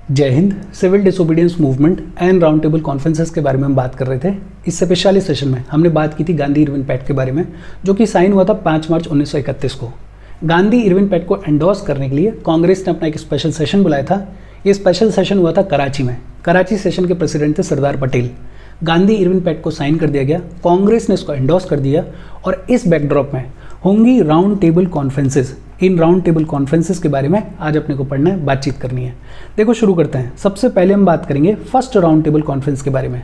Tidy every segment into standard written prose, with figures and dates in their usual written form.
जय हिंद। Civil disobedience movement and round table conferences के बारे में हम बात कर रहे थे। इससे पिछले सेशन में हमने बात की थी गांधी इरविन पैक्ट के बारे में, जो कि साइन हुआ था 5 मार्च 1931 को। गांधी इरविन पैक्ट को एंडोर्स करने के लिए कांग्रेस ने अपना एक स्पेशल सेशन बुलाया था। ये स्पेशल सेशन हुआ था कराची में। कराची सेशन के प्रेसिडेंट थे सरदार पटेल। गांधी इरविन पैक्ट को साइन कर दिया गया, कांग्रेस ने इसको एंडोर्स कर दिया और इस बैकड्रॉप में होंगी round table conferences. In round table conferences के बारे में आज अपने को पढ़ना है, बातचीत करनी है। देखो शुरू करते हैं। सबसे पहले हम बात करेंगे फर्स्ट राउंड टेबल कॉन्फ्रेंस के बारे में।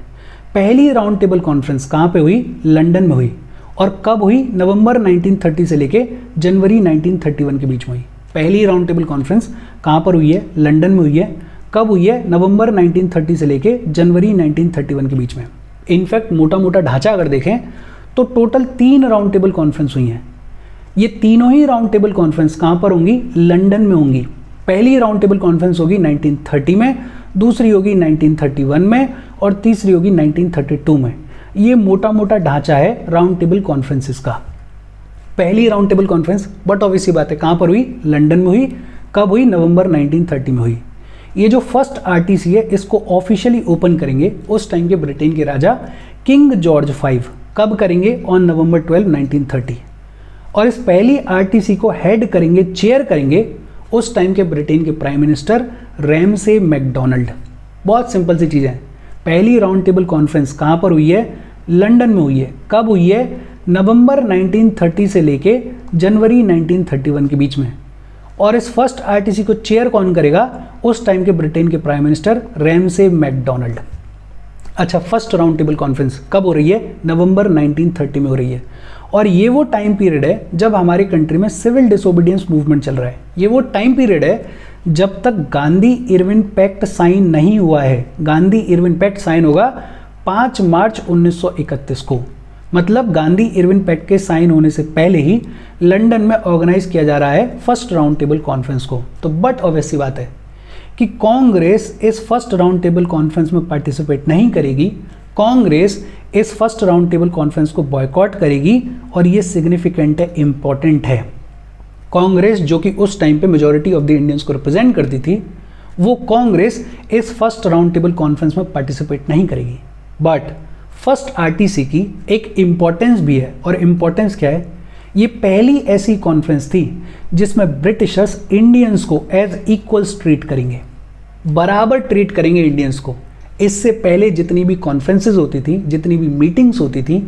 पहली राउंड टेबल कॉन्फ्रेंस कहाँ पे हुई? लंदन में हुई। और कब हुई? नवंबर 1930 से लेके जनवरी 1931 के बीच में हुई। पहली राउंड टेबल कॉन्फ्रेंस कहाँ पर हुई है? लंदन में हुई है। कब हुई है? नवंबर 1930 से लेके जनवरी 1931 के बीच में। इनफैक्ट मोटा मोटा ढांचा अगर देखें तो टोटल 3 राउंड टेबल कॉन्फ्रेंस हुई हैं। ये तीनों ही राउंड टेबल कॉन्फ्रेंस कहाँ पर होंगी? लंदन में होंगी। पहली राउंड टेबल कॉन्फ्रेंस होगी 1930 में, दूसरी होगी 1931 में और तीसरी होगी 1932 में। ये मोटा मोटा ढांचा है राउंड टेबल कॉन्फ्रेंसेस का। पहली round table conference but obviously बात है कहाँ पर हुई? लंदन में हुई। कब हुई? नवंबर 1930 में हुई। ये जो फर्स्ट आरटीसी है इसको ऑफिशियली ओपन करेंगे उस टाइम के ब्रिटेन के राजा किंग जॉर्ज V। कब करेंगे? On November 12, 1930। और इस पहली आरटीसी को हेड करेंगे, चेयर करेंगे उस टाइम के ब्रिटेन के प्राइम मिनिस्टर रैमसे मैकडोनाल्ड। बहुत सिंपल सी चीज़ है। पहली राउंड टेबल कॉन्फ्रेंस कहाँ पर हुई है? लंदन में हुई है। कब हुई है? नवंबर 1930 से लेके जनवरी 1931 के बीच में। और इस फर्स्ट आरटीसी को चेयर कौन करेगा? उस टाइम के ब्रिटेन के प्राइम मिनिस्टर रैमसे मैकडोनाल्ड। अच्छा, फर्स्ट राउंड टेबल कॉन्फ्रेंस कब हो रही है? नवंबर 1930 में हो रही है। और ये वो टाइम पीरियड है जब हमारी कंट्री में सिविल डिसोबीडियंस मूवमेंट चल रहा है। ये वो टाइम पीरियड है जब तक गांधी इरविन पैक्ट साइन नहीं हुआ है। गांधी इरविन पैक्ट साइन होगा 5 मार्च 1931 को। मतलब गांधी इरविन पैक्ट के साइन होने से पहले ही लंदन में ऑर्गेनाइज किया जा रहा है फर्स्ट राउंड टेबल कॉन्फ्रेंस को। तो बट ऑब्वियसली बात है कि कांग्रेस इस फर्स्ट राउंड टेबल कॉन्फ्रेंस में पार्टिसिपेट नहीं करेगी। कांग्रेस इस फर्स्ट राउंड टेबल कॉन्फ्रेंस को बॉयकॉट करेगी और ये सिग्निफिकेंट है, इंपॉर्टेंट है। कांग्रेस जो कि उस टाइम पे मेजॉरिटी ऑफ द इंडियंस को रिप्रेजेंट करती थी, वो कांग्रेस इस फर्स्ट राउंड टेबल कॉन्फ्रेंस में पार्टिसिपेट नहीं करेगी। बट फर्स्ट आरटीसी की एक इंपॉर्टेंस भी है। और इंपॉर्टेंस क्या है? ये पहली ऐसी कॉन्फ्रेंस थी जिसमें ब्रिटिशर्स इंडियंस को एज इक्वल्स ट्रीट करेंगे, बराबर ट्रीट करेंगे इंडियंस को। इससे पहले जितनी भी कॉन्फ्रेंसेज होती थी, जितनी भी मीटिंग्स होती थी,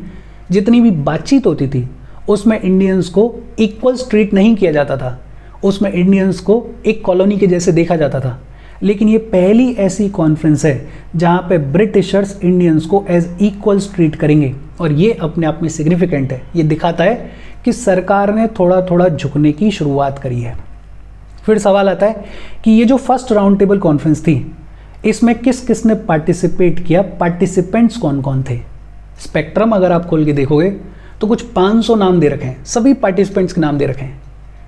जितनी भी बातचीत होती थी, उसमें इंडियंस को इक्वल्स ट्रीट नहीं किया जाता था। उसमें इंडियंस को एक कॉलोनी के जैसे देखा जाता था। लेकिन ये पहली ऐसी कॉन्फ्रेंस है जहाँ पे ब्रिटिशर्स इंडियंस को एज इक्वल्स ट्रीट करेंगे। और ये अपने आप में सिग्निफिकेंट है। ये दिखाता है कि सरकार ने थोड़ा थोड़ा झुकने की शुरुआत करी है। फिर सवाल आता है कि ये जो फर्स्ट राउंड टेबल कॉन्फ्रेंस थी, इसमें किस किस ने पार्टिसिपेट किया? पार्टिसिपेंट्स कौन कौन थे? स्पेक्ट्रम अगर आप खोल के देखोगे तो कुछ 500 नाम दे रखे हैं। सभी पार्टिसिपेंट्स के नाम दे रखे हैं।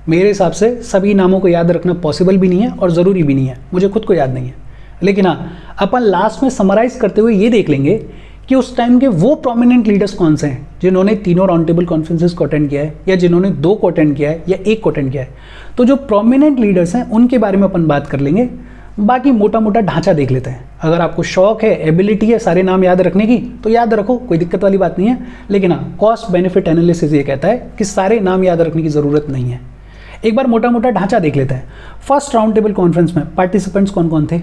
मेरे हिसाब से सभी नामों को याद रखना पॉसिबल भी नहीं है और ज़रूरी भी नहीं है। मुझे खुद को याद नहीं है। लेकिन हाँ, अपन लास्ट में समराइज करते हुए ये देख लेंगे कि उस टाइम के वो प्रोमिनेंट लीडर्स कौन से हैं जिन्होंने तीनों राउंड टेबल कॉन्फ्रेंसेस को अटेंड किया है, या जिन्होंने 2 को अटेंड किया है, या 1 को अटेंड किया है। तो जो प्रोमिनेंट लीडर्स हैं उनके बारे में अपन बात कर लेंगे। बाकी मोटा मोटा ढांचा देख लेते हैं। अगर आपको शौक है, एबिलिटी है सारे नाम याद रखने की, तो याद रखो, कोई दिक्कत वाली बात नहीं है। लेकिन हाँ, कॉस्ट बेनिफिट एनालिसिस ये कहता है कि सारे नाम याद रखने की ज़रूरत नहीं है। एक बार मोटा मोटा ढांचा देख लेते हैं। फर्स्ट राउंड टेबल कॉन्फ्रेंस में पार्टिसिपेंट्स कौन कौन थे?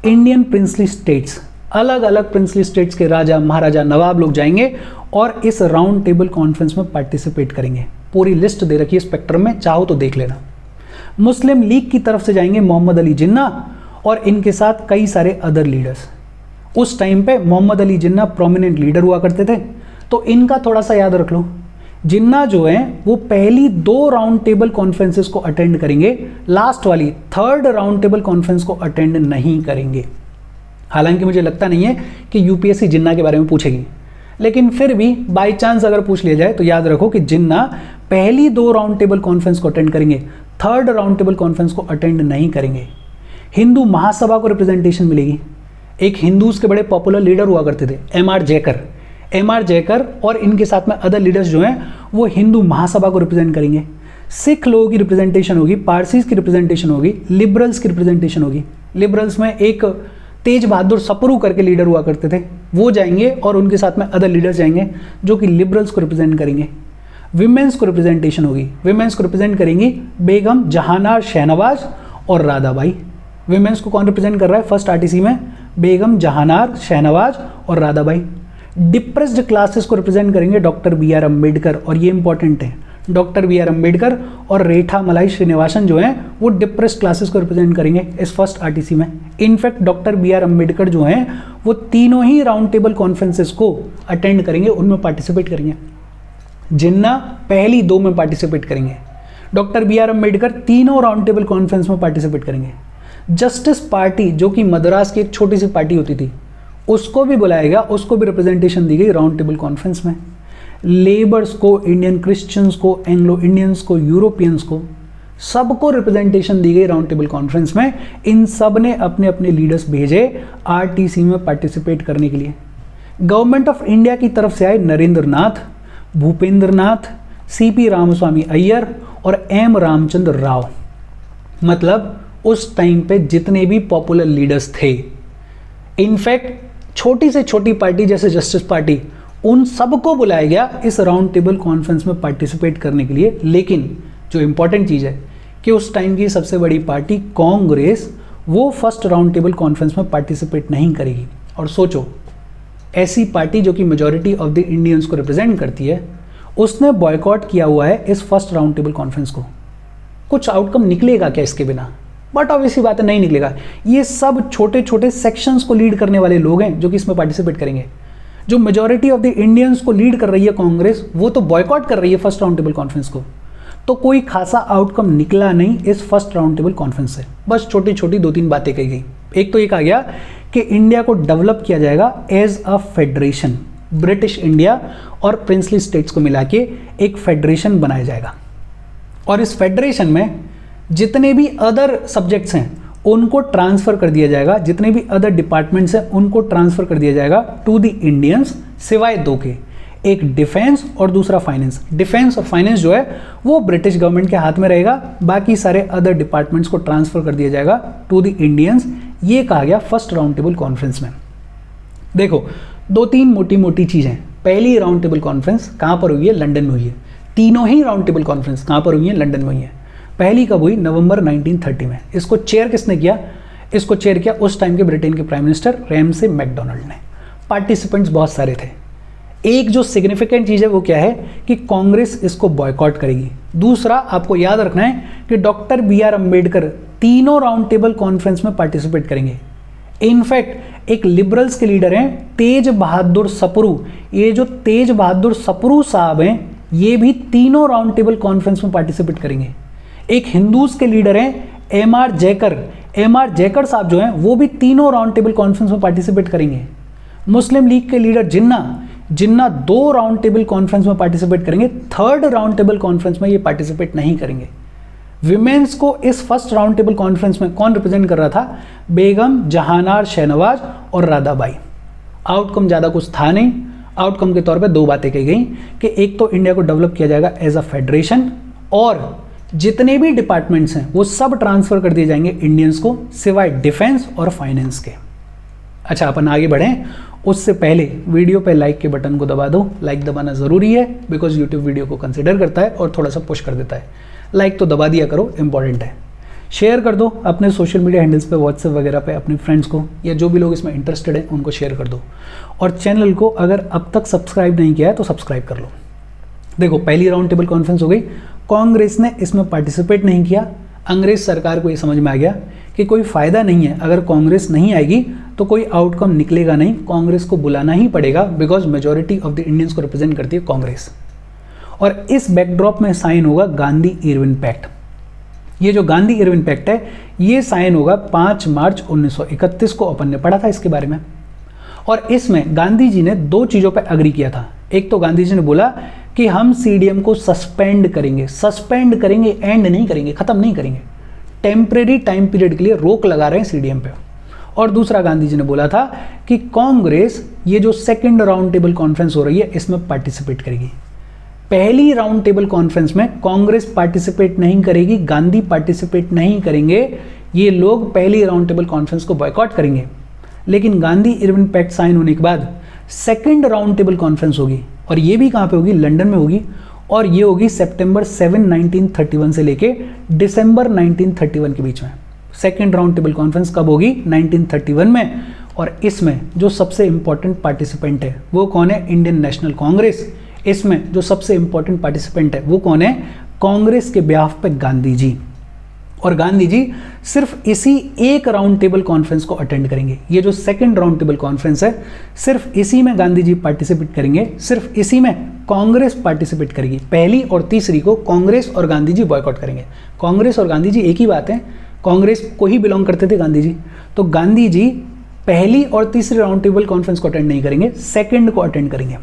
इंडियन प्रिंसली स्टेट्स, अलग अलग प्रिंसली स्टेट्स के राजा, महाराजा, नवाब लोग जाएंगे और इस राउंड टेबल कॉन्फ्रेंस में पार्टिसिपेट करेंगे। पूरी लिस्ट दे रखी है स्पेक्ट्रम में, चाहो तो देख लेना। मुस्लिम लीग की तरफ से जाएंगे मोहम्मद अली जिन्ना और इनके साथ कई सारे अदर लीडर्स। उस टाइम पे मोहम्मद अली जिन्ना प्रोमिनेंट लीडर हुआ करते थे, तो इनका थोड़ा सा याद रख लो। जिन्ना जो है वो पहली 2 राउंड टेबल कॉन्फ्रेंसेस को अटेंड करेंगे, लास्ट वाली 3rd राउंड टेबल कॉन्फ्रेंस को अटेंड नहीं करेंगे। हालांकि मुझे लगता नहीं है कि यूपीएससी जिन्ना के बारे में पूछेगी, लेकिन फिर भी बाय चांस अगर पूछ लिया जाए तो याद रखो कि जिन्ना पहली 2 राउंड टेबल कॉन्फ्रेंस को अटेंड करेंगे, 3rd राउंड टेबल कॉन्फ्रेंस को अटेंड नहीं करेंगे। हिंदू महासभा को रिप्रेजेंटेशन मिलेगी। एक हिंदूज के बड़े पॉपुलर लीडर हुआ करते थे, एम आर जयकर और इनके साथ में अदर लीडर्स जो हैं वो हिंदू महासभा को रिप्रेजेंट करेंगे। सिख लोगों की रिप्रेजेंटेशन होगी, पारसीज की रिप्रेजेंटेशन होगी, लिबरल्स की रिप्रेजेंटेशन होगी। लिबरल्स में एक तेज बहादुर सप्रू करके लीडर हुआ करते थे, वो जाएंगे और उनके साथ में अदर लीडर्स जाएंगे जो कि लिबरल्स को रिप्रेजेंट करेंगे। विमेंस को रिप्रेजेंटेशन होगी, विमेंस को रिप्रेजेंट करेंगी बेगम जहानार शहनवाज और राधाबाई। विमेंस को कौन रिप्रेजेंट कर रहा है फर्स्ट आरटीसी में? बेगम जहानार शहनवाज और राधाबाई। डिप्रेस्ड क्लासेस को रिप्रेजेंट करेंगे डॉक्टर बी आर अम्बेडकर, और ये इंपॉर्टेंट है, डॉक्टर बी आर अम्बेडकर और रेठा मलाई श्रीनिवासन जो हैं वो डिप्रेस्ड क्लासेस को रिप्रेजेंट करेंगे इस फर्स्ट आरटीसी में। In fact doctor B R Ambedkar जो हैं वो तीनों ही राउंड टेबल कॉन्फ्रेंसेस को अटेंड करेंगे, उनमें पार्टिसिपेट करेंगे। जिन्ना पहली 2 में पार्टिसिपेट करेंगे, डॉक्टर बी आर अम्बेडकर तीनों राउंड टेबल कॉन्फ्रेंस में पार्टिसिपेट करेंगे। जस्टिस पार्टी जो कि मद्रास की एक छोटी सी पार्टी होती थी, उसको भी बुलाया गया, उसको भी रिप्रेजेंटेशन दी गई राउंड टेबल कॉन्फ्रेंस में। लेबर्स को, इंडियन क्रिश्चियंस को, एंग्लो इंडियंस को, यूरोपियंस को, सबको रिप्रेजेंटेशन दी गई राउंड टेबल कॉन्फ्रेंस में। इन सब ने अपने अपने लीडर्स भेजे आरटीसी में पार्टिसिपेट करने के लिए। गवर्नमेंट ऑफ इंडिया की तरफ से आए नरेंद्र नाथ, भूपेंद्र नाथ, सीपी रामस्वामी अय्यर और एम रामचंद्र राव। मतलब उस टाइम पे जितने भी पॉपुलर लीडर्स थे, इनफैक्ट छोटी से छोटी पार्टी जैसे जस्टिस पार्टी, उन सबको बुलाया गया इस राउंड टेबल कॉन्फ्रेंस में पार्टिसिपेट करने के लिए। लेकिन जो इंपॉर्टेंट चीज़ है कि उस टाइम की सबसे बड़ी पार्टी कांग्रेस, वो फर्स्ट राउंड टेबल कॉन्फ्रेंस में पार्टिसिपेट नहीं करेगी। और सोचो, ऐसी पार्टी जो कि मेजॉरिटी ऑफ द इंडियंस को रिप्रेजेंट करती है, उसने बॉयकॉट किया हुआ है इस फर्स्ट राउंड टेबल कॉन्फ्रेंस को। कुछ आउटकम निकलेगा क्या इसके बिना? बट ऑब्वियसली बात है, नहीं निकलेगा। ये सब छोटे छोटे सेक्शंस को लीड करने वाले लोग हैं जो कि इसमें पार्टिसिपेट करेंगे। जो मेजॉरिटी ऑफ द इंडियंस को लीड कर रही है कांग्रेस, वो तो बॉयकॉट कर रही है फर्स्ट राउंड टेबल कॉन्फ्रेंस को। तो कोई खासा आउटकम निकला नहीं इस फर्स्ट राउंड टेबल कॉन्फ्रेंस से, बस छोटी छोटी 2-3 बातें कही गई। एक तो ये कहा गया कि इंडिया को डेवलप किया जाएगा as a federation, British India और प्रिंसली स्टेट्स को मिला के एक फेडरेशन बनाया जाएगा, और इस फेडरेशन में जितने भी अदर सब्जेक्ट्स हैं उनको ट्रांसफ़र कर दिया जाएगा, जितने भी अदर डिपार्टमेंट्स हैं उनको ट्रांसफ़र कर दिया जाएगा टू द इंडियंस, सिवाय 2 के, एक डिफेंस और दूसरा फाइनेंस। डिफेंस और फाइनेंस जो है वो ब्रिटिश गवर्नमेंट के हाथ में रहेगा, बाकी सारे अदर डिपार्टमेंट्स को ट्रांसफ़र कर दिया जाएगा टू द इंडियंस। ये कहा गया फर्स्ट राउंड टेबल कॉन्फ्रेंस में। देखो, 2-3 मोटी मोटी चीज़ें। पहली राउंड टेबल कॉन्फ्रेंस कहाँ पर हुई है? लंदन में हुई है। तीनों ही राउंड टेबल कॉन्फ्रेंस कहाँ पर हुई है? लंदन में हुई है। पहली कब हुई? नवंबर 1930 में। इसको चेयर किसने किया? इसको चेयर किया उस टाइम के ब्रिटेन के प्राइम मिनिस्टर रैमसे मैकडोनाल्ड ने। पार्टिसिपेंट्स बहुत सारे थे। एक जो सिग्निफिकेंट चीज़ है वो क्या है कि कांग्रेस इसको बॉयकॉट करेगी। दूसरा, आपको याद रखना है कि डॉक्टर बी आर अम्बेडकर तीनों राउंड टेबल कॉन्फ्रेंस में पार्टिसिपेट करेंगे। इनफैक्ट एक लिबरल्स के लीडर हैं तेज बहादुर सप्रू। ये जो तेज बहादुर सप्रू साहब हैं, ये भी तीनों राउंड टेबल कॉन्फ्रेंस में पार्टिसिपेट करेंगे। एक हिंदूज के लीडर हैं एम आर जयकर साहब जो हैं वो भी तीनों राउंड टेबल कॉन्फ्रेंस में पार्टिसिपेट करेंगे। मुस्लिम लीग के लीडर जिन्ना 2 राउंड टेबल कॉन्फ्रेंस में पार्टिसिपेट करेंगे, 3rd राउंड टेबल कॉन्फ्रेंस में ये पार्टिसिपेट नहीं करेंगे। विमेंस को इस फर्स्ट राउंड टेबल कॉन्फ्रेंस में कौन रिप्रेजेंट कर रहा था? बेगम जहानार शहनवाज और राधाबाई। आउटकम ज़्यादा कुछ था नहीं। आउटकम के तौर पे 2 बातें कही गई कि एक तो इंडिया को डेवलप किया जाएगा एज अ फेडरेशन, और जितने भी डिपार्टमेंट्स हैं वो सब ट्रांसफ़र कर दिए जाएंगे इंडियंस को, सिवाय डिफेंस और फाइनेंस के। अच्छा, अपन आगे बढ़ें उससे पहले वीडियो पे लाइक के बटन को दबा दो। लाइक दबाना ज़रूरी है बिकॉज यूट्यूब वीडियो को कंसिडर करता है और थोड़ा सा पुश कर देता है। लाइक तो दबा दिया करो, इंपॉर्टेंट है। शेयर कर दो अपने सोशल मीडिया हैंडल्स पे, व्हाट्सएप वगैरह पे अपने फ्रेंड्स को, या जो भी लोग इसमें इंटरेस्टेड हैं उनको शेयर कर दो। और चैनल को अगर अब तक सब्सक्राइब नहीं किया है तो सब्सक्राइब कर लो। देखो, पहली राउंड टेबल कॉन्फ्रेंस हो गई, कांग्रेस ने इसमें पार्टिसिपेट नहीं किया। अंग्रेज सरकार को ये समझ में आ गया कि कोई फ़ायदा नहीं है, अगर कांग्रेस नहीं आएगी तो कोई आउटकम निकलेगा नहीं, कांग्रेस को बुलाना ही पड़ेगा because majority of the Indians को रिप्रेजेंट करती है कांग्रेस। और इस बैकड्रॉप में साइन होगा गांधी इरविन पैक्ट। ये जो गांधी इरविन पैक्ट है ये साइन होगा 5 मार्च 1931 को, अपन ने पढ़ा था इसके बारे में। और इसमें गांधी जी ने 2 चीज़ों पर अग्री किया था। एक तो गांधी जी ने बोला कि हम सीडीएम को सस्पेंड करेंगे, एंड नहीं करेंगे, ख़त्म नहीं करेंगे, टेम्परेरी टाइम पीरियड के लिए रोक लगा रहे हैं सीडीएम पे। और दूसरा गांधी जी ने बोला था कि कांग्रेस ये जो 2nd राउंड टेबल कॉन्फ्रेंस हो रही है इसमें पार्टिसिपेट करेगी। पहली राउंड टेबल कॉन्फ्रेंस में कांग्रेस पार्टिसिपेट नहीं करेगी, गांधी पार्टिसिपेट नहीं करेंगे, ये लोग पहली राउंड टेबल कॉन्फ्रेंस को बॉयकॉट करेंगे। लेकिन गांधी इरविन पैक्ट साइन होने के बाद सेकंड राउंड टेबल कॉन्फ्रेंस होगी, और ये भी कहाँ पे होगी, लंदन में होगी, और ये होगी सितंबर 7 1931 से लेके दिसंबर 1931 के बीच में। सेकंड राउंड टेबल कॉन्फ्रेंस कब होगी, 1931 में। और इसमें जो सबसे इंपॉर्टेंट पार्टिसिपेंट है वो कौन है, इंडियन नेशनल कांग्रेस। इसमें जो सबसे इंपॉर्टेंट पार्टिसिपेंट है वो कौन है, कांग्रेस के बिहाफ पे गांधी जी। और गांधी जी सिर्फ इसी एक राउंड टेबल कॉन्फ्रेंस को अटेंड करेंगे। ये जो सेकंड राउंड टेबल कॉन्फ्रेंस है, सिर्फ इसी में गांधी जी पार्टिसिपेट करेंगे, सिर्फ इसी में कांग्रेस पार्टिसिपेट करेगी। पहली और तीसरी को कांग्रेस और गांधी जी बॉयकॉट करेंगे। कांग्रेस और गांधी जी एक ही बात है, कांग्रेस को ही बिलोंग करते थे गांधी जी। तो गांधी जी पहली और तीसरी राउंड टेबल कॉन्फ्रेंस को अटेंड नहीं करेंगे, सेकंड को अटेंड करेंगे।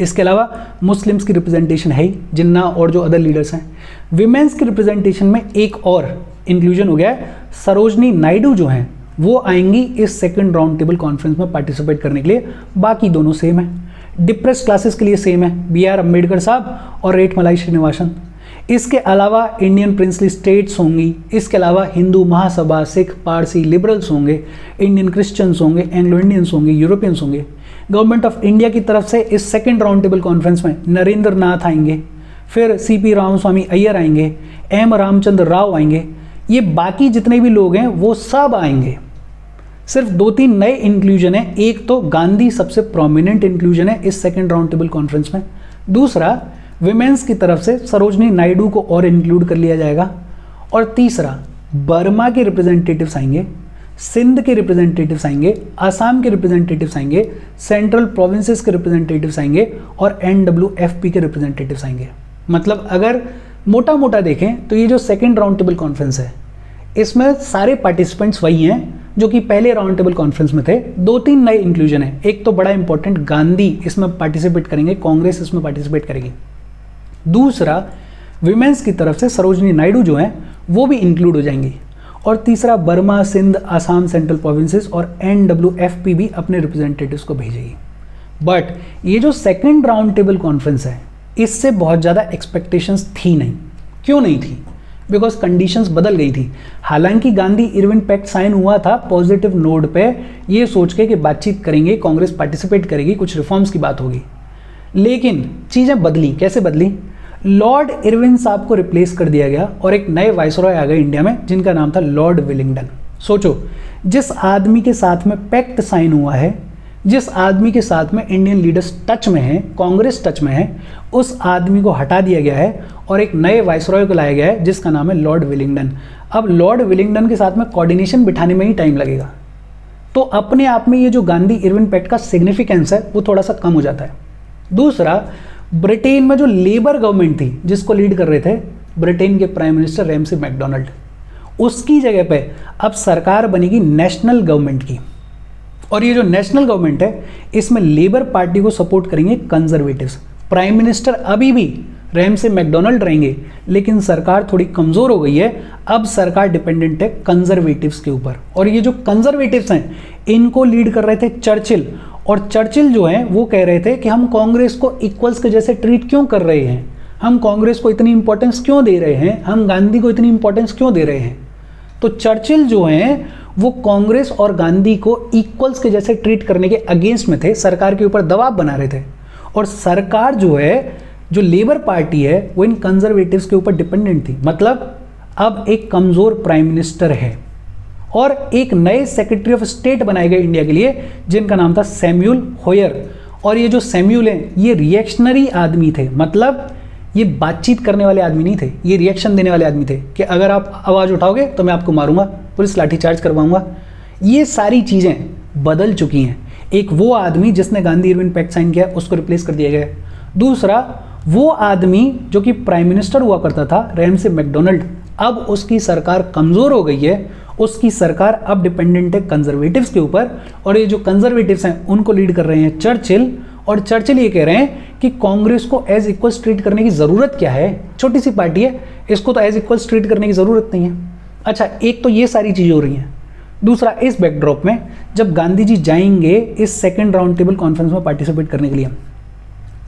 इसके अलावा मुस्लिम्स की रिप्रेजेंटेशन है ही, जिन्ना और जो अदर लीडर्स हैं। विमेंस की रिप्रेजेंटेशन में एक और इंक्लूजन हो गया है, सरोजनी नायडू जो हैं वो आएंगी इस सेकंड राउंड टेबल कॉन्फ्रेंस में पार्टिसिपेट करने के लिए। बाकी दोनों सेम है। डिप्रेस क्लासेस के लिए सेम है, BR अम्बेडकर साहब और रेटमलाई श्रीनिवासन। इसके अलावा इंडियन प्रिंसली स्टेट्स होंगी, इसके अलावा हिंदू महासभा, सिख, पारसी, लिबरल्स होंगे, इंडियन क्रिश्चियंस होंगे, एंग्लो इंडियंस होंगे, यूरोपियंस होंगे। गवर्नमेंट ऑफ इंडिया की तरफ से इस सेकंड राउंड टेबल कॉन्फ्रेंस में नरेंद्र नाथ आएंगे, फिर CP रामास्वामी अय्यर आएंगे, M रामचंद्र राव आएंगे। ये बाकी जितने भी लोग हैं वो सब आएंगे। सिर्फ 2-3 नए इंक्लूजन है। एक तो गांधी सबसे प्रोमिनेंट इंक्लूजन है इस सेकंड राउंड टेबल कॉन्फ्रेंस में। दूसरा, विमेंस की तरफ से सरोजनी नायडू को और इंक्लूड कर लिया जाएगा। और तीसरा, बर्मा के रिप्रेजेंटेटिव्स आएंगे, सिंध के रिप्रेजेंटेटिव्स आएंगे, आसाम के रिप्रेजेंटेटिव्स आएंगे, सेंट्रल प्रोविंसेस के रिप्रेजेंटेटिव्स आएंगे और NWFP के रिप्रेजेंटेटिव्स आएंगे। मतलब अगर मोटा मोटा देखें तो ये जो सेकंड राउंड टेबल कॉन्फ्रेंस है, इसमें सारे पार्टिसिपेंट्स वही हैं जो कि पहले राउंड टेबल कॉन्फ्रेंस में थे। 2-3 नए इंक्लूजन है। एक तो बड़ा इंपॉर्टेंट, गांधी इसमें पार्टिसिपेट करेंगे, कांग्रेस इसमें पार्टिसिपेट करेगी। दूसरा, विमेंस की तरफ से सरोजनी नायडू जो हैं वो भी इंक्लूड हो जाएंगी। और तीसरा, Burma, Sindh, Assam, central provinces और NWFP भी अपने रिप्रेजेंटेटिव्स को भेजेगी। बट ये जो सेकंड राउंड टेबल कॉन्फ्रेंस है, इससे बहुत ज़्यादा एक्सपेक्टेशंस थी नहीं। क्यों नहीं थी? बिकॉज कंडीशंस बदल गई थी। हालांकि गांधी इरविन पैक्ट साइन हुआ था पॉजिटिव नोड पे, ये सोच के कि बातचीत करेंगे, कांग्रेस पार्टिसिपेट करेगी, कुछ रिफॉर्म्स की बात होगी। लेकिन चीज़ें बदली। कैसे बदली? लॉर्ड इरविन साहब को रिप्लेस कर दिया गया और एक नए वाइसरॉय आ गए इंडिया में, जिनका नाम था लॉर्ड विलिंगडन। सोचो, जिस आदमी के साथ में पैक्ट साइन हुआ है, जिस आदमी के साथ में इंडियन लीडर्स टच में हैं, कांग्रेस टच में है, उस आदमी को हटा दिया गया है और एक नए वाइसरॉय को लाया गया है जिसका नाम है लॉर्ड विलिंगडन। अब लॉर्ड विलिंगडन के साथ में कोऑर्डिनेशन बिठाने में ही टाइम लगेगा। तो अपने आप में ये जो गांधी इरविन पैक्ट का सिग्निफिकेंस है वो थोड़ा सा कम हो जाता है। दूसरा, ब्रिटेन में जो लेबर गवर्नमेंट थी जिसको लीड कर रहे थे ब्रिटेन के प्राइम मिनिस्टर रैमसे मैकडोनाल्ड, उसकी जगह पे अब सरकार बनेगी नेशनल गवर्नमेंट की। और ये जो नेशनल गवर्नमेंट है, इसमें लेबर पार्टी को सपोर्ट करेंगे कंजर्वेटिव्स। प्राइम मिनिस्टर अभी भी रैमसे मैकडोनाल्ड रहेंगे, लेकिन सरकार थोड़ी कमज़ोर हो गई है। अब सरकार डिपेंडेंट है कंजर्वेटिव्स के ऊपर। और ये जो कंजर्वेटिव्स हैं, इनको लीड कर रहे थे चर्चिल। और चर्चिल जो हैं वो कह रहे थे कि हम कांग्रेस को इक्वल्स के जैसे ट्रीट क्यों कर रहे हैं, हम कांग्रेस को इतनी इंपॉर्टेंस क्यों दे रहे हैं, हम गांधी को इतनी इंपॉर्टेंस क्यों दे रहे हैं। तो चर्चिल जो हैं वो कांग्रेस और गांधी को इक्वल्स के जैसे ट्रीट करने के अगेंस्ट में थे, सरकार के ऊपर दबाव बना रहे थे। और सरकार जो है, जो लेबर पार्टी है, वो इन कंजर्वेटिव्स के ऊपर डिपेंडेंट थी। मतलब अब एक कमज़ोर प्राइम मिनिस्टर है और एक नए सेक्रेटरी ऑफ स्टेट बनाए गए इंडिया के लिए, जिनका नाम था सैमुअल होयर। और ये जो सैमुअल हैं, ये रिएक्शनरी आदमी थे। मतलब ये बातचीत करने वाले आदमी नहीं थे, ये रिएक्शन देने वाले आदमी थे कि अगर आप आवाज़ उठाओगे तो मैं आपको मारूंगा, पुलिस लाठीचार्ज करवाऊंगा। ये सारी चीज़ें बदल चुकी हैं। एक वो आदमी जिसने गांधी इरविन पैक्ट साइन किया, उसको रिप्लेस कर दिया गया। दूसरा, वो आदमी जो कि प्राइम मिनिस्टर हुआ करता था रैमसे मैकडोनाल्ड, अब उसकी सरकार कमज़ोर हो गई है। उसकी सरकार अब डिपेंडेंट है कंजर्वेटिव्स के ऊपर। और ये जो कंजर्वेटिव्स हैं उनको लीड कर रहे हैं चर्चिल। और चर्चिल ये कह रहे हैं कि कांग्रेस को एज इक्वल ट्रीट करने की ज़रूरत क्या है, छोटी सी पार्टी है, इसको तो एज इक्वल ट्रीट करने की ज़रूरत नहीं है। अच्छा, एक तो ये सारी चीज़ें हो रही हैं। दूसरा, इस बैकड्रॉप में जब गांधी जी जाएंगे इस सेकेंड राउंड टेबल कॉन्फ्रेंस में पार्टिसिपेट करने के लिए,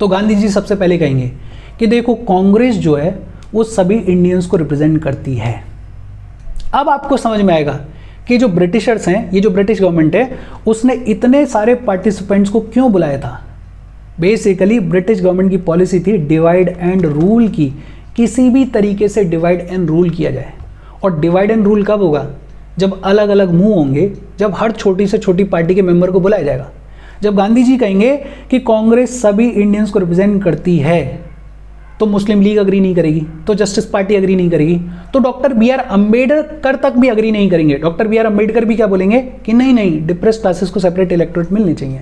तो गांधी जी सबसे पहले कहेंगे कि देखो कांग्रेस जो है वो सभी इंडियंस को रिप्रेजेंट करती है। अब आपको समझ में आएगा कि जो ब्रिटिशर्स हैं, ये जो ब्रिटिश गवर्नमेंट है, उसने इतने सारे पार्टिसिपेंट्स को क्यों बुलाया था। बेसिकली ब्रिटिश गवर्नमेंट की पॉलिसी थी डिवाइड एंड रूल की, किसी भी तरीके से डिवाइड एंड रूल किया जाए। और डिवाइड एंड रूल कब होगा? जब अलग अलग मुंह होंगे, जब हर छोटी से छोटी पार्टी के मेंबर को बुलाया जाएगा। जब गांधी जी कहेंगे कि कांग्रेस सभी इंडियंस को रिप्रेजेंट करती है, तो मुस्लिम लीग अग्री नहीं करेगी, तो जस्टिस पार्टी अग्री नहीं करेगी, तो डॉक्टर बी आर अम्बेडकर तक भी अग्री नहीं करेंगे। डॉक्टर बी आर अम्बेडकर भी क्या बोलेंगे कि नहीं नहीं, डिप्रेस्ड क्लासेस को सेपरेट इलेक्टोरेट मिलने चाहिए।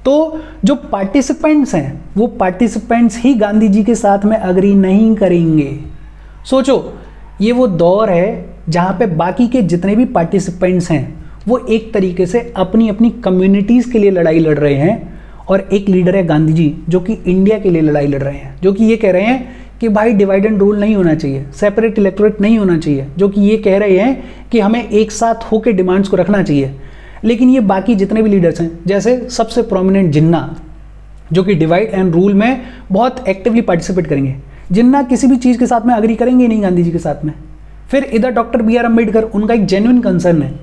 तो जो पार्टिसिपेंट्स हैं, वो पार्टिसिपेंट्स ही गांधी जी के साथ में अग्री नहीं करेंगे। सोचो, ये वो दौर है जहां पे बाकी के जितने भी पार्टिसिपेंट्स हैं वो एक तरीके से अपनी अपनी कम्युनिटीज़ के लिए लड़ाई लड़ रहे हैं, और एक लीडर है गांधी जी जो कि इंडिया के लिए लड़ाई लड़ रहे हैं, जो कि ये कह रहे हैं कि भाई डिवाइड एंड रूल नहीं होना चाहिए, सेपरेट इलेक्टोरेट नहीं होना चाहिए, जो कि ये कह रहे हैं कि हमें एक साथ होकर डिमांड्स को रखना चाहिए। लेकिन ये बाकी जितने भी लीडर्स हैं, जैसे सबसे प्रोमिनेंट जिन्ना, जो कि डिवाइड एंड रूल में बहुत एक्टिवली पार्टिसिपेट करेंगे, जिन्ना किसी भी चीज़ के साथ में अग्री करेंगे नहीं गांधी जी के साथ में। फिर इधर डॉक्टर बी आर अम्बेडकर, उनका एक जेन्युइन कंसर्न है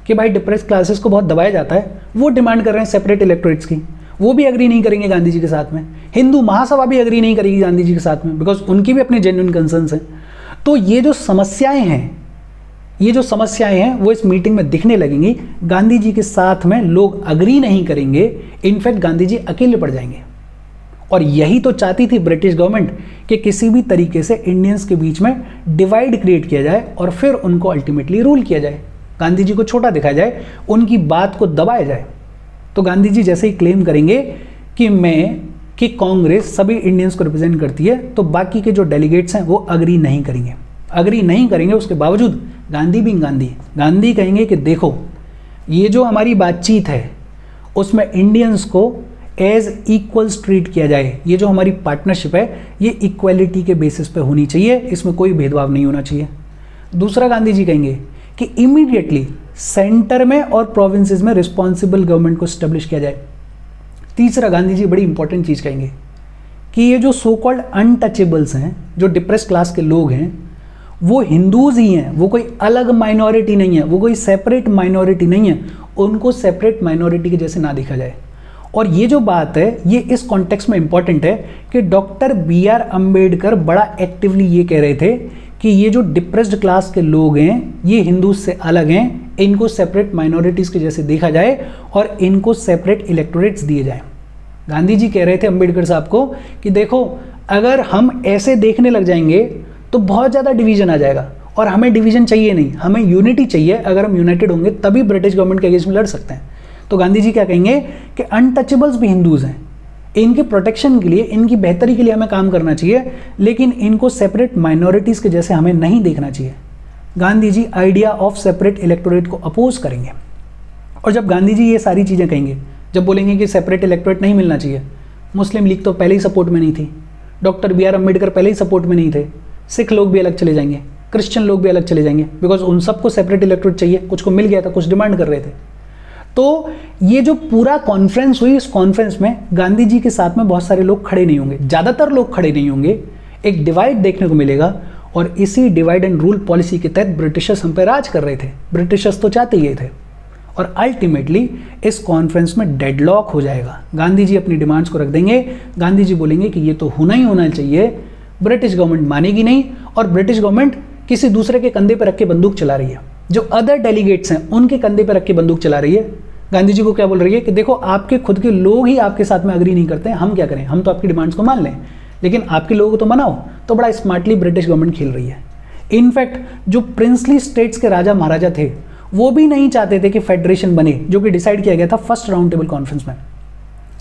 कि भाई डिप्रेस क्लासेस को बहुत दबाया जाता है, वो डिमांड कर रहे हैं सेपरेट इलेक्टोरेट्स की, वो भी अग्री नहीं करेंगे गांधी जी के साथ में। हिंदू महासभा भी अग्री नहीं करेगी गांधी जी के साथ में, बिकॉज उनकी भी अपने जेन्युइन कंसर्न्स हैं। तो ये जो समस्याएं हैं वो इस मीटिंग में दिखने लगेंगी। गांधी जी के साथ में लोग अग्री नहीं करेंगे, इनफैक्ट गांधी जी अकेले पड़ जाएंगे। और यही तो चाहती थी ब्रिटिश गवर्नमेंट कि किसी भी तरीके से इंडियंस के बीच में डिवाइड क्रिएट किया जाए और फिर उनको अल्टीमेटली रूल किया जाए, गांधी जी को छोटा दिखाया जाए, उनकी बात को दबाया जाए। तो गांधी जी जैसे ही क्लेम करेंगे कि कांग्रेस सभी इंडियंस को रिप्रेजेंट करती है, तो बाकी के जो डेलीगेट्स हैं वो अग्री नहीं करेंगे। उसके बावजूद गांधी कहेंगे कि देखो, ये जो हमारी बातचीत है उसमें इंडियंस को एज इक्वल्स ट्रीट किया जाए। ये जो हमारी पार्टनरशिप है ये इक्वलिटी के बेसिस पे होनी चाहिए, इसमें कोई भेदभाव नहीं होना चाहिए। दूसरा, गांधी जी कहेंगे कि इमीडिएटली सेंटर में और प्रोविंसेस में रिस्पॉन्सिबल गवर्नमेंट को स्टेब्लिश किया जाए। तीसरा, गांधी जी बड़ी इंपॉर्टेंट चीज़ कहेंगे कि ये जो सो कॉल्ड अनटचेबल्स हैं, जो डिप्रेस क्लास के लोग हैं, वो हिंदूज ही हैं, वो कोई अलग माइनॉरिटी नहीं है, वो कोई सेपरेट माइनॉरिटी नहीं है, उनको सेपरेट माइनॉरिटी के जैसे ना देखा जाए। और ये जो बात है ये इस कॉन्टेक्स्ट में इंपॉर्टेंट है कि डॉक्टर बी आर अम्बेडकर बड़ा एक्टिवली ये कह रहे थे कि ये जो डिप्रेस्ड क्लास के लोग हैं ये हिंदूज से अलग हैं, इनको सेपरेट माइनॉरिटीज़ के जैसे देखा जाए और इनको सेपरेट इलेक्टोरेट्स दिए जाए। गांधी जी कह रहे थे अम्बेडकर साहब को कि देखो, अगर हम ऐसे देखने लग जाएंगे तो बहुत ज़्यादा डिवीजन आ जाएगा, और हमें डिवीजन चाहिए नहीं, हमें यूनिटी चाहिए। अगर हम यूनाइटेड होंगे तभी ब्रिटिश गवर्नमेंट के अगेंस्ट में लड़ सकते हैं। तो गांधी जी क्या कहेंगे कि अनटचेबल्स भी हिंदूज हैं, इनके प्रोटेक्शन के लिए, इनकी बेहतरी के लिए हमें काम करना चाहिए, लेकिन इनको सेपरेट माइनॉरिटीज़ के जैसे हमें नहीं देखना चाहिए। Gandhi ji idea of separate electorate को अपोज करेंगे। और जब गांधी जी ये सारी चीज़ें कहेंगे, जब बोलेंगे कि सेपरेट इलेक्टोरेट नहीं मिलना चाहिए, मुस्लिम लीग तो पहले ही सपोर्ट में नहीं थी, डॉक्टर बी आर अम्बेडकर पहले ही सपोर्ट में नहीं थे, सिख लोग भी अलग चले जाएंगे, क्रिश्चियन लोग भी अलग चले जाएंगे, बिकॉज उन सबको सेपरेट इलेक्टोरेट चाहिए, कुछ को मिल गया था, कुछ डिमांड कर रहे थे। तो ये जो पूरा कॉन्फ्रेंस हुई, इस कॉन्फ्रेंस में गांधी जी के साथ में बहुत सारे लोग खड़े नहीं होंगे, ज़्यादातर लोग खड़े नहीं होंगे, एक डिवाइड देखने को मिलेगा। और इसी डिवाइड एंड रूल पॉलिसी के तहत ब्रिटिशर्स हम पे राज कर रहे थे, ब्रिटिशर्स तो चाहते ही थे। और अल्टीमेटली इस कॉन्फ्रेंस में डेडलॉक हो जाएगा। गांधी जी अपनी डिमांड्स को रख देंगे, गांधी जी बोलेंगे कि ये तो होना ही होना चाहिए, ब्रिटिश गवर्नमेंट मानेगी नहीं, और ब्रिटिश गवर्नमेंट किसी दूसरे के कंधे पर रख के बंदूक चला रही है, जो अदर डेलीगेट्स हैं उनके कंधे पर रख के बंदूक चला रही है। गांधी जी को क्या बोल रही है कि देखो, आपके खुद के लोग ही आपके साथ में अग्री नहीं करते हैं, हम क्या करें, हम तो आपकी डिमांड्स को मान लें, लेकिन आपके लोगों को तो मनाओ। तो बड़ा स्मार्टली ब्रिटिश गवर्नमेंट खेल रही है। इनफैक्ट जो प्रिंसली स्टेट्स के राजा महाराजा थे वो भी नहीं चाहते थे कि फेडरेशन बने, जो कि डिसाइड किया गया था फर्स्ट राउंड टेबल कॉन्फ्रेंस में।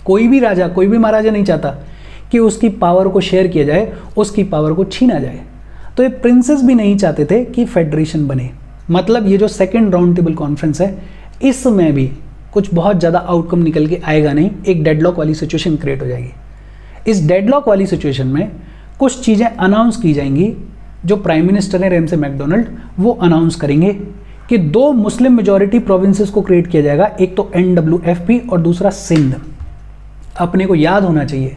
कोई भी राजा, कोई भी महाराजा नहीं चाहता कि उसकी पावर को शेयर किया जाए, उसकी पावर को छीना जाए। तो ये प्रिंसेस भी नहीं चाहते थे कि फेडरेशन बने। मतलब ये जो सेकेंड राउंड टेबल कॉन्फ्रेंस है, इसमें भी कुछ बहुत ज़्यादा आउटकम निकल के आएगा नहीं, एक डेडलॉक वाली सिचुएशन क्रिएट हो जाएगी। इस डेडलॉक वाली सिचुएशन में कुछ चीज़ें अनाउंस की जाएंगी, जो प्राइम मिनिस्टर है रैमसे मैकडोनल्ड, वो अनाउंस करेंगे कि 2 मुस्लिम मेजॉरिटी प्रोविंसेस को क्रिएट किया जाएगा, एक तो NWFP और दूसरा सिंध। अपने को याद होना चाहिए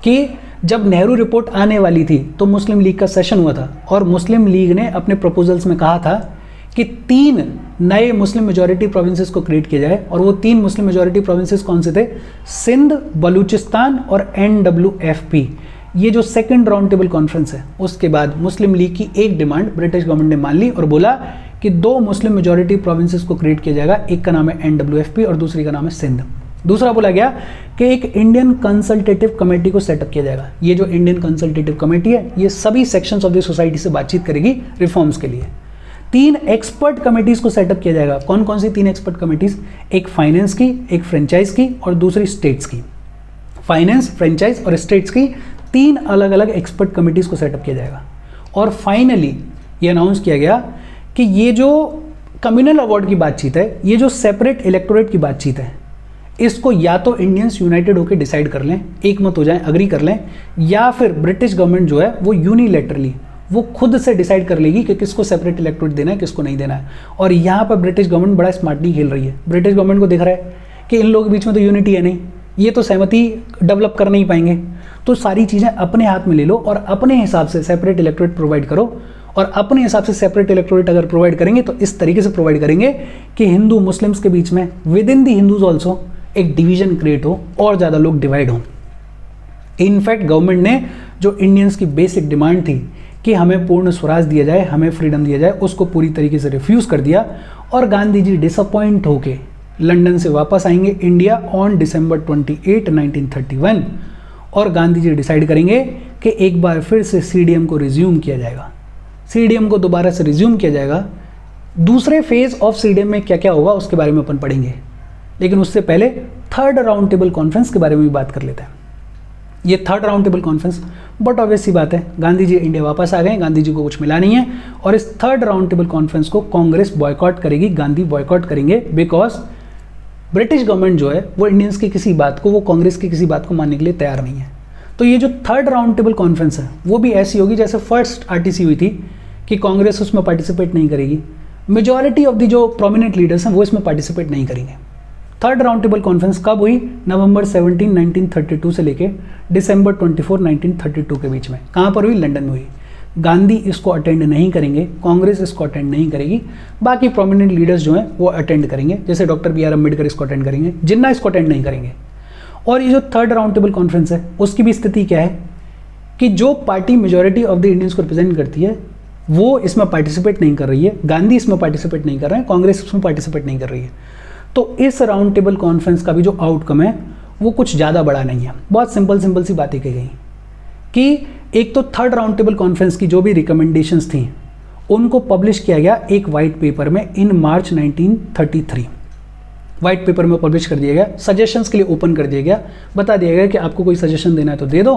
कि जब नेहरू रिपोर्ट आने वाली थी तो मुस्लिम लीग का सेशन हुआ था और मुस्लिम लीग ने अपने प्रपोजल्स में कहा था कि 3 नए मुस्लिम मेजॉरिटी प्रोविंसेस को क्रिएट किया जाए, और वो 3 मुस्लिम मेजॉरिटी प्रोविंसेस कौन से थे? सिंध, बलूचिस्तान और NWFP। ये जो सेकंड राउंड टेबल कॉन्फ्रेंस है, उसके बाद मुस्लिम लीग की एक डिमांड ब्रिटिश गवर्नमेंट ने मान ली और बोला कि 2 मुस्लिम मेजॉरिटी प्रोविंसेस को क्रिएट किया जाएगा, एक का नाम है NWFP और दूसरी का नाम है सिंध। दूसरा बोला गया कि एक इंडियन कंसल्टेटिव कमेटी को सेटअप किया जाएगा। ये जो इंडियन कंसल्टेटिव कमेटी है, ये सभी सेक्शंस ऑफ द सोसाइटी से बातचीत करेगी रिफॉर्म्स के लिए। 3 एक्सपर्ट कमेटीज को सेटअप किया जाएगा। कौन कौन सी 3 एक्सपर्ट कमेटीज? एक फाइनेंस की, एक फ्रेंचाइज की और दूसरी स्टेट्स की। फाइनेंस, फ्रेंचाइज और स्टेट्स की 3 अलग अलग एक्सपर्ट कमेटीज को सेटअप किया जाएगा। और फाइनली ये अनाउंस किया गया कि ये जो कम्युनल अवार्ड की बातचीत है, ये जो सेपरेट इलेक्टोरेट की बातचीत है, इसको या तो इंडियंस यूनाइटेड होकर डिसाइड कर लें, एक मत हो जाए, अग्री कर लें, या फिर ब्रिटिश गवर्नमेंट जो है वो यूनिलैटरली वो खुद से डिसाइड कर लेगी कि किसको सेपरेट इलेक्टोरेट देना है, किसको नहीं देना है। और यहाँ पर ब्रिटिश गवर्नमेंट बड़ा स्मार्टली खेल रही है। ब्रिटिश गवर्नमेंट को दिख रहा है कि इन लोगों के बीच में तो यूनिटी है नहीं, ये तो सहमति डेवलप कर नहीं पाएंगे, तो सारी चीज़ें अपने हाथ में ले लो और अपने हिसाब से सेपरेट इलेक्टोरेट प्रोवाइड करो। और अपने हिसाब से सेपरेट इलेक्टोरेट अगर प्रोवाइड करेंगे तो इस तरीके से प्रोवाइड करेंगे कि हिंदू मुस्लिम्स के बीच में with in the Hindus also एक डिवीजन क्रिएट हो और ज़्यादा लोग डिवाइड हों। इनफैक्ट गवर्नमेंट ने जो इंडियंस की बेसिक डिमांड थी कि हमें पूर्ण स्वराज दिया जाए, हमें फ्रीडम दिया जाए, उसको पूरी तरीके से रिफ्यूज़ कर दिया। और गांधी जी डिसअपॉइंट होके लंदन से वापस आएंगे इंडिया ऑन December 28, 1931, और गांधी जी डिसाइड करेंगे कि एक बार फिर से CDM को रिज्यूम किया जाएगा। CDM को दोबारा से रिज्यूम किया जाएगा। दूसरे फेज ऑफ CDM में क्या क्या होगा उसके बारे में अपन पढ़ेंगे, लेकिन उससे पहले थर्ड राउंड टेबल कॉन्फ्रेंस के बारे में भी बात कर लेते हैं। ये third round table conference but obvious सी बात है, गांधी जी इंडिया वापस आ गए, गांधी जी को कुछ मिला नहीं है, और इस थर्ड राउंड टेबल कॉन्फ्रेंस को कांग्रेस बॉयकॉट करेगी, गांधी बॉयकॉट करेंगे, बिकॉज ब्रिटिश गवर्नमेंट जो है वो इंडियंस की किसी बात को, वो कांग्रेस की किसी बात को मानने के लिए तैयार नहीं है। तो ये जो थर्ड राउंड टेबल कॉन्फ्रेंस है वो भी ऐसी होगी जैसे फर्स्ट RTC हुई थी कि कांग्रेस उसमें पार्टिसिपेट नहीं करेगी, मेजॉरिटी ऑफ द जो प्रोमिनेंट लीडर्स हैं वो इसमें पार्टिसिपेट नहीं करेंगे। थर्ड राउंड टेबल कॉन्फ्रेंस कब हुई? नवंबर 17, 1932 से लेके December 24, 1932 के बीच में। कहाँ पर हुई? लंदन में हुई। गांधी इसको अटेंड नहीं करेंगे, कांग्रेस इसको अटेंड नहीं करेगी, बाकी प्रोमिनेंट लीडर्स जो हैं वो अटेंड करेंगे, जैसे डॉक्टर BR अम्बेडकर इसको अटेंड करेंगे, जिन्ना इसको अटेंड नहीं करेंगे। और ये जो थर्ड राउंड टेबल कॉन्फ्रेंस है उसकी भी स्थिति क्या है कि जो party majority of the Indians को रिप्रेजेंट करती है वो इसमें पार्टिसिपेट नहीं कर रही है, गांधी इसमें पार्टिसिपेट नहीं कर रहे हैं, कांग्रेस इसमें पार्टिसिपेट नहीं कर रही है। तो इस राउंड टेबल कॉन्फ्रेंस का भी जो आउटकम है वो कुछ ज़्यादा बड़ा नहीं है। बहुत सिंपल सी बातें कही गई कि एक तो थर्ड राउंड टेबल कॉन्फ्रेंस की जो भी रिकमेंडेशंस थी उनको पब्लिश किया गया एक वाइट पेपर में इन मार्च 1933। वाइट पेपर में पब्लिश कर दिया गया, सजेशंस के लिए ओपन कर दिया गया, बता दिया गया कि आपको कोई सजेशन देना है तो दे दो,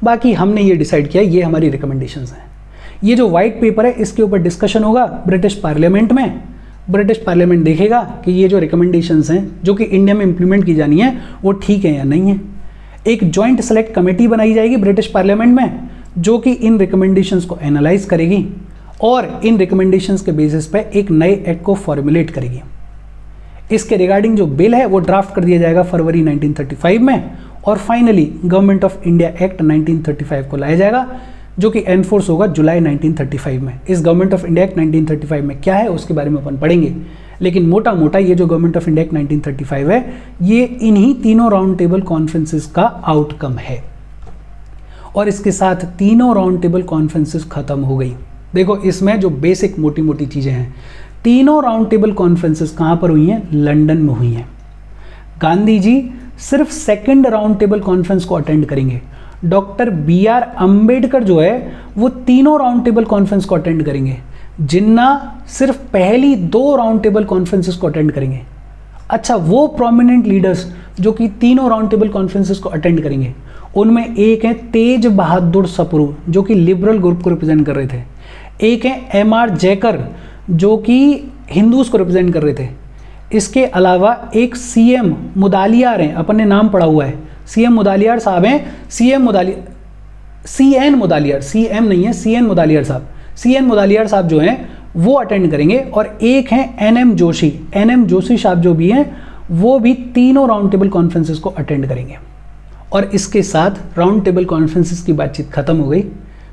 बाकी हमने ये डिसाइड किया, ये हमारी रिकमेंडेशंस हैं। ये जो वाइट पेपर है इसके ऊपर डिस्कशन होगा ब्रिटिश पार्लियामेंट में। ब्रिटिश पार्लियामेंट देखेगा कि ये जो रिकमेंडेशंस हैं जो कि इंडिया में इंप्लीमेंट की जानी है वो ठीक है या नहीं है। एक जॉइंट सेलेक्ट कमेटी बनाई जाएगी ब्रिटिश पार्लियामेंट में जो कि इन रिकमेंडेशंस को एनालाइज करेगी और इन रिकमेंडेशंस के बेसिस पे एक नए एक्ट को फॉर्मुलेट करेगी। इसके रिगार्डिंग जो बिल है वो ड्राफ्ट कर दिया जाएगा फरवरी 1935 में, और finally government of India act 1935 को लाया जाएगा जो कि एनफोर्स होगा जुलाई 1935 में। इस गवर्नमेंट ऑफ इंडिया एक्ट 1935 में क्या है उसके बारे में अपन पढ़ेंगे, लेकिन मोटा मोटा ये जो गवर्नमेंट ऑफ इंडिया एक्ट 1935 है ये इन्हीं तीनों राउंड टेबल कॉन्फ्रेंसेस का आउटकम है, और इसके साथ तीनों राउंड टेबल कॉन्फ्रेंसेस खत्म हो गई। देखो इसमें जो बेसिक मोटी मोटी चीज़ें हैं, तीनों राउंड टेबल कॉन्फ्रेंसेस कहाँ पर हुई हैं? लंदन में हुई हैं। गांधी जी सिर्फ सेकंड राउंड टेबल कॉन्फ्रेंस को अटेंड करेंगे, डॉक्टर BR अम्बेडकर जो है वो तीनों राउंड टेबल कॉन्फ्रेंस को अटेंड करेंगे, जिन्ना सिर्फ पहली 2 राउंड टेबल कॉन्फ्रेंसेस को अटेंड करेंगे। अच्छा, वो प्रोमिनेंट लीडर्स जो कि तीनों राउंड टेबल कॉन्फ्रेंसेस को अटेंड करेंगे उनमें एक है तेज बहादुर सप्रू जो कि लिबरल ग्रुप को रिप्रेजेंट कर रहे थे, एक है MR जैकर जो कि हिंदूज को रिप्रेजेंट कर रहे थे, इसके अलावा एक CM मुदालियार हैं, अपन ने नाम पढ़ा हुआ है, CM मुदालियार साहब हैं, CN मुदालियार, CM नहीं है, CN मुदालियार साहब, CN मुदालियार साहब जो हैं वो अटेंड करेंगे, और एक हैं NM जोशी साहब जो भी हैं वो भी तीनों राउंड टेबल कॉन्फ्रेंसेस को अटेंड करेंगे। और इसके साथ राउंड टेबल कॉन्फ्रेंसेस की बातचीत खत्म हो गई।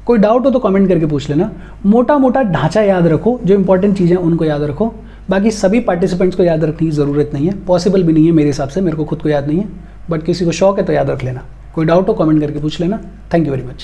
कोई डाउट हो तो कमेंट करके पूछ लेना। मोटा मोटा ढांचा याद रखो, जो इंपॉर्टेंट चीज़ें उनको याद रखो। बाकी सभी पार्टिसिपेंट्स को याद रखने की ज़रूरत नहीं है, पॉसिबल भी नहीं है मेरे हिसाब से, मेरे को खुद को याद नहीं है, बट किसी को शौक है तो याद रख लेना। कोई डाउट हो कमेंट करके पूछ लेना। Thank you very much.